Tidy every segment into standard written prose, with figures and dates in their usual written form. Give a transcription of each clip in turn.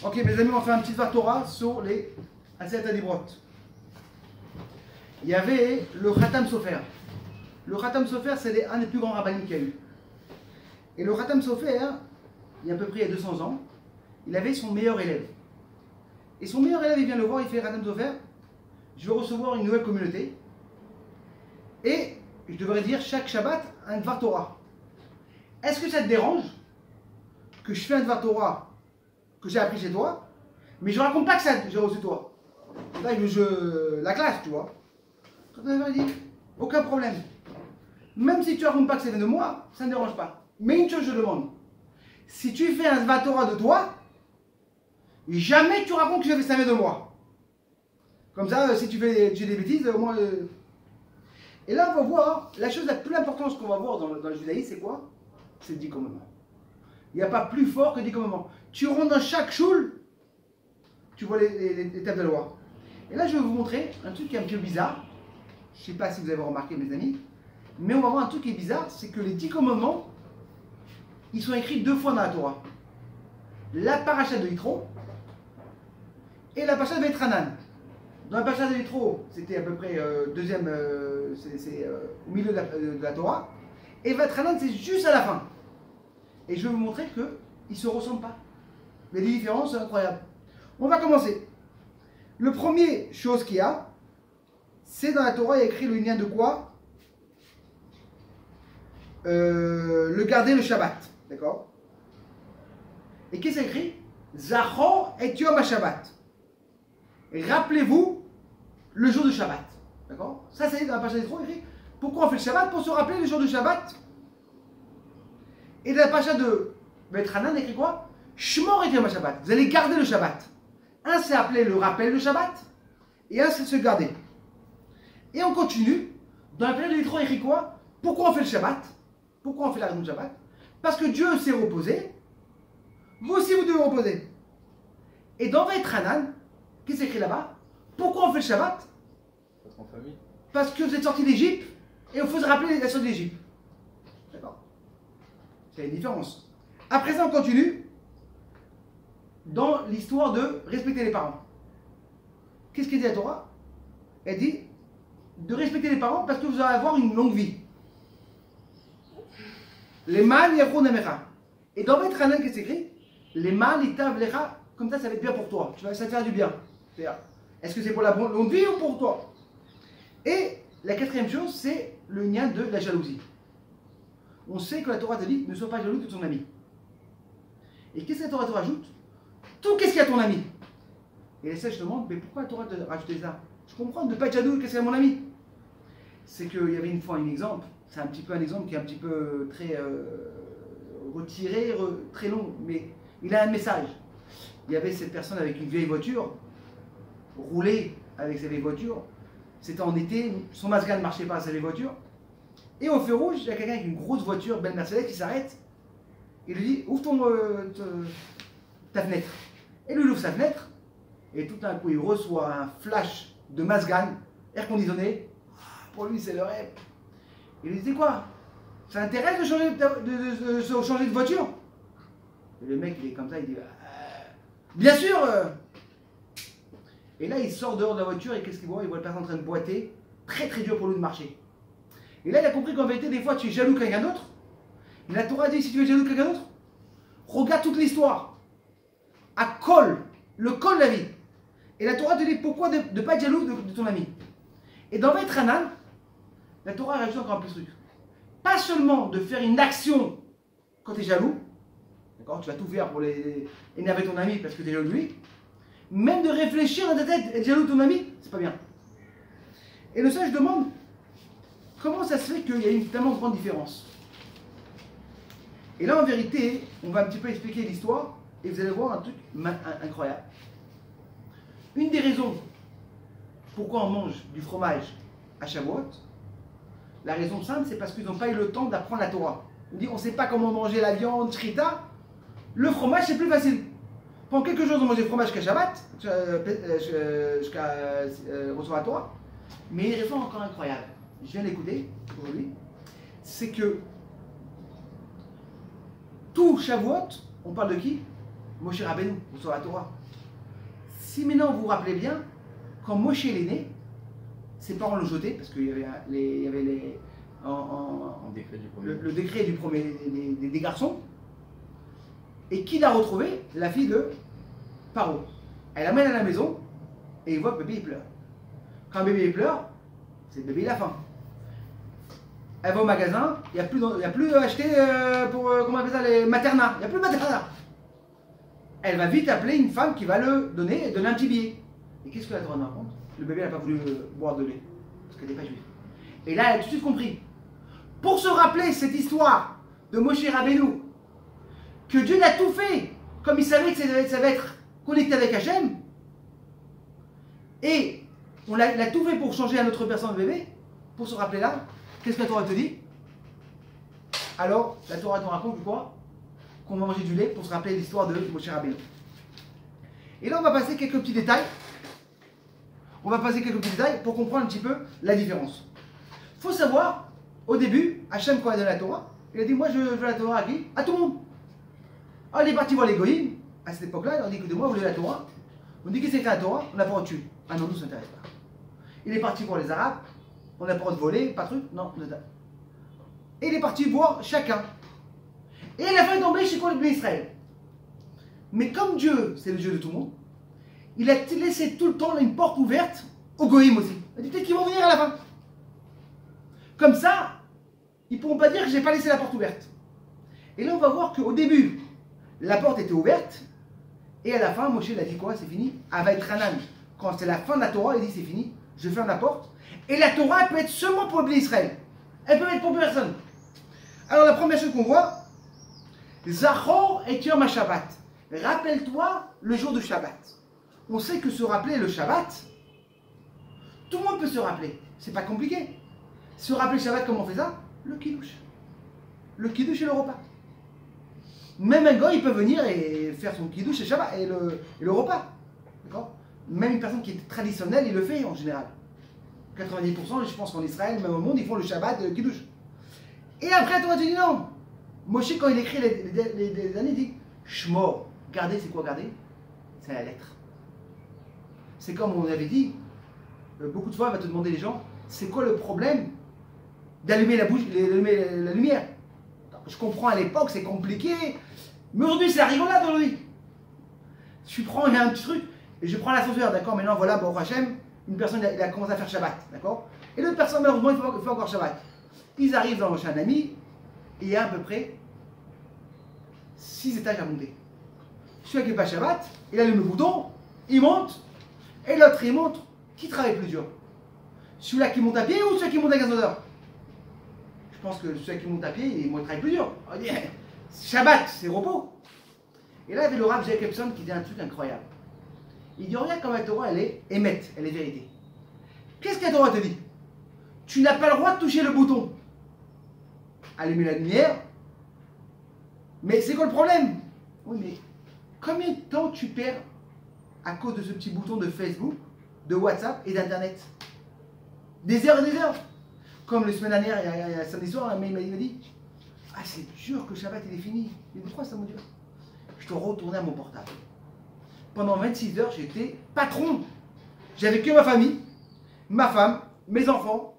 Ok, mes amis, on fait un petit Torah sur les Aseret Adibrot. Il y avait le Khatam Sofer. Le Khatam Sofer, c'est un des plus grands rabbins qu'il y a eu. Et le Khatam Sofer, il y a à peu près 200 ans, il avait son meilleur élève. Et son meilleur élève, il vient le voir, il fait Khatam Sofer, je veux recevoir une nouvelle communauté. Et je devrais dire chaque Shabbat un Dvar Torah. Est-ce que ça te dérange que je fais un Dvar Torah que j'ai appris chez toi, mais je raconte pas que ça j'ai reçu toi? Là, la classe, tu vois. Quand on a dit, aucun problème. Même si tu racontes pas que ça vient de moi, ça ne dérange pas. Mais une chose, je demande. Si tu fais un Dvar Torah de toi, jamais tu racontes que ça vient de moi. Comme ça, si tu fais des bêtises, au moins... Et là, on va voir, la chose la plus importante qu'on va voir dans le judaïsme, c'est quoi? C'est le 10 commandements. Il n'y a pas plus fort que 10 commandements. Tu rentres dans chaque choule, tu vois les tables de la loi. Et là, je vais vous montrer un truc qui est un peu bizarre. Je ne sais pas si vous avez remarqué, mes amis, mais on va voir un truc qui est bizarre, c'est que les 10 commandements, ils sont écrits 2 fois dans la Torah. La paracha de Yitro et la paracha de Vetranan. Dans la paracha de Yitro, c'était à peu près deuxième, au milieu de la Torah. Et Vetranan, c'est juste à la fin. Et je vais vous montrer qu'ils ne se ressemblent pas. Mais les différences sont incroyables. On va commencer. Le premier chose qu'il y a, c'est dans la Torah, il y a écrit le lien de quoi? Le garder le Shabbat. D'accord? Et qu'est-ce qu'il y a écrit? Zachor et Yom HaShabbat. Rappelez-vous le jour du Shabbat. D'accord? Ça, c'est dans la page des trop écrit. Pourquoi on fait le Shabbat? Pour se rappeler le jour du Shabbat. Et dans la page de Vetranan, écrit quoi? Shmor et Yom HaShabbat. Vous allez garder le Shabbat. Un, c'est appelé le rappel de Shabbat. Et un, c'est se garder. Et on continue. Dans la période de Yitro, écrit quoi? Pourquoi on fait le Shabbat? Pourquoi on fait la raison de Shabbat? Parce que Dieu s'est reposé. Vous aussi, vous devez reposer. Et dans Vetranan, qu'est-ce qui est écrit là-bas? Pourquoi on fait le Shabbat? Être en famille. Parce que vous êtes sortis d'Égypte et il faut se rappeler la sortie d'Égypte. D'accord? C'est une différence. Après ça, on continue dans l'histoire de respecter les parents. Qu'est-ce qu'il dit la Torah? Elle dit de respecter les parents parce que vous allez avoir une longue vie. Les mal yachron amecha. Et dans Vetranan, qu'est-ce qui est écrit? Les mal itav lecha. Comme ça va être bien pour toi. Ça va te faire du bien. Est-ce que c'est pour la longue vie ou pour toi? Et la quatrième chose, c'est le lien de la jalousie. On sait que la Torah te dit ne sois pas jaloux de ton ami. Et qu'est-ce que la Torah te rajoute? Tout qu'est-ce qu'il y a à ton ami. Et ça, je te demande, mais pourquoi la Torah te rajouter ça? Je comprends de ne pas être jaloux, qu'est-ce qu'il y a à mon ami? C'est qu'il y avait une fois un exemple, c'est un petit peu un exemple qui est un petit peu très retiré, très long, mais il a un message. Il y avait cette personne avec une vieille voiture, roulée avec sa vieille voiture. C'était en été, son Mazda ne marchait pas à sa vieille voiture. Et au feu rouge, il y a quelqu'un avec une grosse voiture, belle Mercedes, qui s'arrête. Il lui dit, ouvre ta fenêtre. Et lui, il ouvre sa fenêtre. Et tout d'un coup, il reçoit un flash de Mazda, air conditionné. Pour lui, c'est le rêve. Il lui dit, quoi? Ça t'intéresse de changer de voiture? Et le mec, il est comme ça, il dit, bien sûr. Et là, il sort dehors de la voiture et qu'est-ce qu'il voit? Il voit la personne en train de boiter. Très très dur pour lui de marcher. Et là, il a compris qu'en vérité, des fois, tu es jaloux de quelqu'un d'autre. Mais la Torah dit, si tu es jaloux de quelqu'un d'autre, regarde toute l'histoire. À le col de la vie. Et la Torah te dit pourquoi de ne pas être jaloux de ton ami. Et dans Vetranan, la Torah rajoute encore un plus de truc. Pas seulement de faire une action quand tu es jaloux. D'accord? Tu vas tout faire pour énerver ton ami parce que tu es jaloux de lui. Même de réfléchir dans ta tête, être jaloux de ton ami, c'est pas bien. Et le sage demande, comment ça se fait qu'il y a une tellement grande différence? Et là, en vérité, on va un petit peu expliquer l'histoire et vous allez voir un truc incroyable. Une des raisons pourquoi on mange du fromage à Shavuot, la raison simple, c'est parce qu'ils n'ont pas eu le temps d'apprendre la Torah. On dit, on ne sait pas comment manger la viande, shrita. Le fromage, c'est plus facile. Pendant quelques jours, on mangeait fromage qu'à Shabbat, jusqu'à recevoir la Torah. Mais une raison encore incroyable, je viens d'écouter aujourd'hui, c'est que tout Shavuot, on parle de qui? Moshe Rabbeinu, sur la Torah. Si maintenant vous vous rappelez bien, quand Moshe est né, ses parents l'ont jeté parce qu'il y avait le décret du premier des garçons. Et qui l'a retrouvé? La fille de Paro. Elle l'amène à la maison et il voit que le bébé il pleure. Quand le bébé il pleure, c'est le bébé il a faim. Elle va au magasin, il n'y a plus acheté pour comment on appelle ça, les maternats. Il n'y a plus de maternat. Elle va vite appeler une femme qui va le donner et donner un petit billet. Et qu'est-ce que la Torah nous raconte? Le bébé n'a pas voulu boire de lait parce qu'elle n'est pas juive. Et là, elle a tout de suite compris. Pour se rappeler cette histoire de Moshe Rabbeinu, que Dieu l'a tout fait, comme il savait que ça va être connecté avec Hachem, et il a tout fait pour changer à notre personne de bébé, pour se rappeler là, qu'est-ce que la Torah te dit? Alors, la Torah te raconte quoi? Qu'on va manger du lait pour se rappeler l'histoire de Moshe Rabbeinu. Et là, on va passer quelques petits détails. On va passer quelques petits détails pour comprendre un petit peu la différence. Il faut savoir, au début, Hachem, quand il a donné la Torah, il a dit, moi je veux la Torah à qui? À tout le monde. Alors il est parti voir les goïms, à cette époque-là, il leur dit, écoutez-moi, vous voulez la Torah? On dit, qu'est-ce que c'est que la Torah? On n'a pas le droit de tuer. Ah non, nous, ça ne s'intéresse pas. Il est parti voir les Arabes, on n'a pas le droit de voler, pas de truc, non, et il est parti voir chacun. Et à la fin, il est tombé chez quoi, le peuple d'Israël. Mais comme Dieu, c'est le Dieu de tout le monde, il a laissé tout le temps une porte ouverte aux goïms aussi. Il a dit, peut-être qu'ils vont venir à la fin. Comme ça, ils ne pourront pas dire que je n'ai pas laissé la porte ouverte. Et là, on va voir qu'au début, la porte était ouverte, et à la fin, Moshe il a dit quoi? C'est fini. Avec Ranan, quand c'est la fin de la Torah, il dit c'est fini, je ferme la porte. Et la Torah, elle peut être seulement pour le peuple d'Israël. Elle peut être pour personne. Alors la première chose qu'on voit, Zachor et Yom HaShabbat. Rappelle-toi le jour du Shabbat. On sait que se rappeler le Shabbat, tout le monde peut se rappeler. C'est pas compliqué. Se rappeler le Shabbat, comment on fait ça? Le Kiddush. Le Kiddush et le repas. Même un gars, il peut venir et faire son Kiddush et Shabbat et le repas. D'accord? Même une personne qui est traditionnelle, il le fait en général. 90%, je pense qu'en Israël, même au monde, ils font le Shabbat et le Kiddush. Et après, toi, tu dis non. Moshe, quand il écrit les années, il dit Shmor. Garder, c'est quoi garder? C'est la lettre. C'est comme on avait dit, beaucoup de fois, on va te demander les gens, c'est quoi le problème d'allumer la lumière? Je comprends à l'époque, c'est compliqué, mais aujourd'hui, c'est la rigolade aujourd'hui. Je prends un petit truc, et je prends l'ascenseur, d'accord? Maintenant, voilà, bon, Hachem, une personne, il a commencé à faire Shabbat, d'accord? Et l'autre personne, malheureusement, il fait encore Shabbat. Ils arrivent dans chez un ami, et il y a à peu près 6 étages à monter. Celui qui n'est pas Shabbat, il allume le bouton, il monte, et l'autre, il monte. Qui travaille plus dur? Celui-là qui monte à pied ou celui qui monte à gazodeur? Je pense que celui qui monte à pied, il travaille plus dur. On dit, Shabbat, c'est repos. Et là, il y avait le Rav Jacobson qui dit un truc incroyable. Il dit, regarde comme la Torah, elle est émette, elle est vérité. Qu'est-ce que la Torah te dit? Tu n'as pas le droit de toucher le bouton. Allumer la lumière. Mais c'est quoi le problème? Oui, mais combien de temps tu perds à cause de ce petit bouton de Facebook, de WhatsApp et d'Internet? Des heures et des heures. Comme la semaine dernière, il y a samedi soir, il m'a dit, ah c'est dur que le Shabbat il est fini. Il dit, pourquoi ça me dit? Je dois retourner à mon portable. Pendant 26 heures, j'étais patron. J'avais que ma famille, ma femme, mes enfants.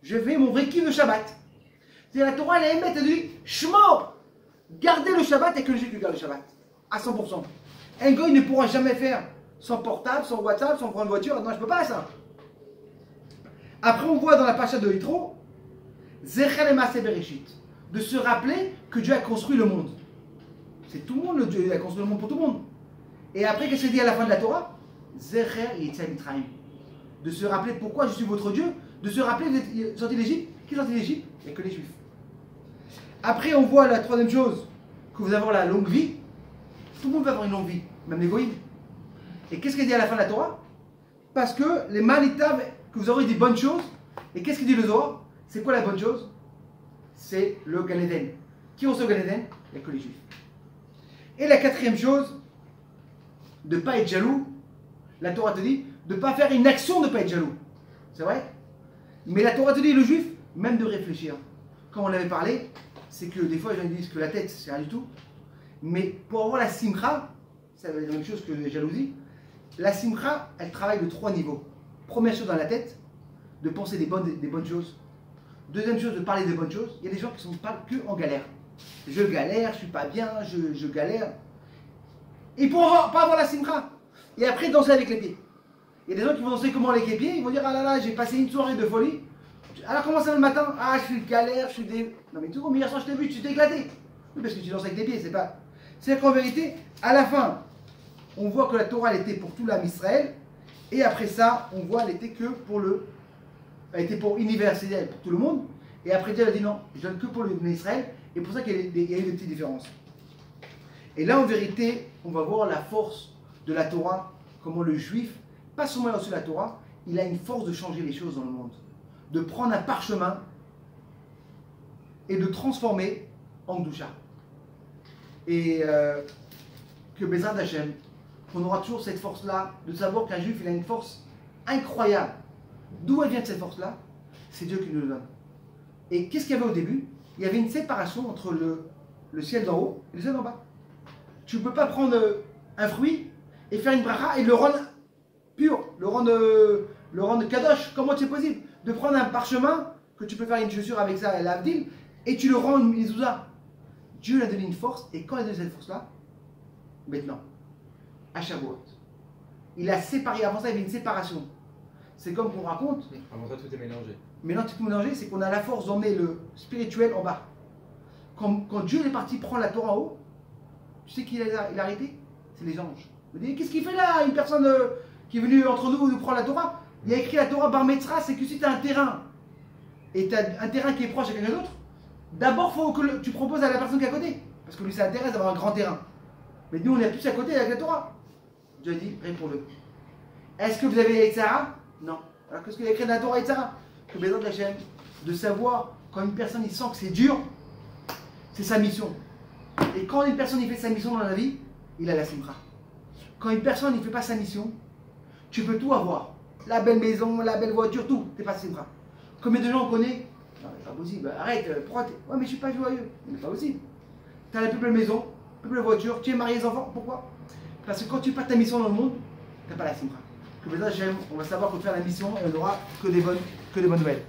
Je fais mon vrai kiff de Shabbat. C'est la Torah, elle émet, elle dit, Shmor, gardez le Shabbat et que le juif garde le Shabbat. À 100%. Un gars, il ne pourra jamais faire sans portable, sans WhatsApp, sans prendre voiture. Non, je ne peux pas ça. Après, on voit dans la pacha de Yitro, Zecher et Maaseh Bereshit, de se rappeler que Dieu a construit le monde. C'est tout le monde, Dieu a construit le monde pour tout le monde. Et après, qu'est-ce qu'il dit à la fin de la Torah? Zecher et Yetziat Mitzrayim. De se rappeler pourquoi je suis votre Dieu, de se rappeler que vous êtes sortis d'Égypte. Qui est sorti d'Égypte? Il n'y a que les Juifs. Après, on voit la troisième chose, que vous avez la longue vie. Tout le monde va avoir une longue vie, même les goïms. Et qu'est-ce qu'il dit à la fin de la Torah? Parce que les malitaves, que vous aurez des bonnes choses. Et qu'est-ce qu'il dit le Zohar? C'est quoi la bonne chose? C'est le Gan Eden. Qui reçoit le Gan Eden? Il n'y a que les Juifs. Et la quatrième chose, de ne pas être jaloux. La Torah te dit de ne pas faire une action de ne pas être jaloux. C'est vrai? Mais la Torah te dit, le Juif, même de réfléchir. Comme on avait parlé, c'est que des fois les gens disent que la tête, c'est rien du tout. Mais pour avoir la simcha, c'est la même chose que la jalousie. La simcha, elle travaille de 3 niveaux. Première chose dans la tête, de penser des bonnes choses. Deuxième chose, de parler des bonnes choses. Il y a des gens qui ne parlent que en galère. Je galère, je suis pas bien, je galère. Et pour pas avoir la simcha. Et après, danser avec les pieds. Il y a des gens qui vont danser comment avec les pieds, ils vont dire, ah là là, j'ai passé une soirée de folie. Alors comment ça le matin? Ah, je suis galère, je suis des... Non mais tout, mais hier soir je t'ai vu, tu t'es éclaté. Oui, parce que tu danses avec tes pieds, c'est pas... C'est qu'en vérité, à la fin, on voit que la Torah, elle était pour tout l'âme Israël. Et après ça, on voit, elle était que pour le... Elle était pour universelle, pour tout le monde. Et après Dieu a dit non, je donne que pour l'Israël. Et pour ça qu'il y a eu des petites différences. Et là, en vérité, on va voir la force de la Torah, comment le juif, pas seulement reçu la Torah, il a une force de changer les choses dans le monde. De prendre un parchemin et de transformer en Gdusha. Et que Bezrat Hashem, qu'on aura toujours cette force-là, de savoir qu'un juif, il a une force incroyable. D'où elle vient cette force-là? C'est Dieu qui nous le donne. Et qu'est-ce qu'il y avait au début? Il y avait une séparation entre le ciel d'en haut et le ciel d'en bas. Tu ne peux pas prendre un fruit et faire une bracha et le rendre pur, le rendre kadosh. Comment c'est possible? De prendre un parchemin, que tu peux faire une chaussure avec ça, l'avdil, et tu le rends une mezouza. Dieu lui a donné une force, et quand il a donné cette force-là, maintenant, à Shavuot, il a séparé, avant ça il y avait une séparation. C'est comme qu'on raconte. Avant ça, tout est mélangé. Maintenant, tout est mélangé, c'est qu'on a la force d'emmener le spirituel en bas. Quand Dieu est parti prendre la Torah en haut, tu sais qui il a arrêté? C'est les anges. Vous dites, qu'est-ce qu'il fait là? Une personne qui est venue entre nous prendre la Torah. Il y a écrit la Torah Bar Metzra, c'est que si tu as un terrain, et tu as un terrain qui est proche à quelqu'un d'autre, d'abord, il faut que tu proposes à la personne qui est à côté. Parce que lui, ça intéresse d'avoir un grand terrain. Mais nous, on est plus à côté avec la Torah. Dieu a dit, réponds-le. Est-ce que vous avez Yetzara? Non. Alors qu'est-ce qu'il y a écrit dans la Torah Yetzara? Que Bezrat Hashem, de savoir quand une personne il sent que c'est dur, c'est sa mission. Et quand une personne il fait sa mission dans la vie, il a la simcha. Quand une personne il fait pas sa mission, tu peux tout avoir. La belle maison, la belle voiture, tout. T'es pas simcha. Combien de gens on connaît? Non, mais pas possible. Arrête, pourquoi t'es... Ouais, mais je suis pas joyeux. Mais pas possible. T'as la plus belle maison, la plus belle voiture, tu es marié, les enfants. Pourquoi? Parce que quand tu fais pas ta mission dans le monde, t'as pas la simcha. Que Bezrat Hashem, on va savoir qu'on faire la mission et on n'aura que des bonnes nouvelles.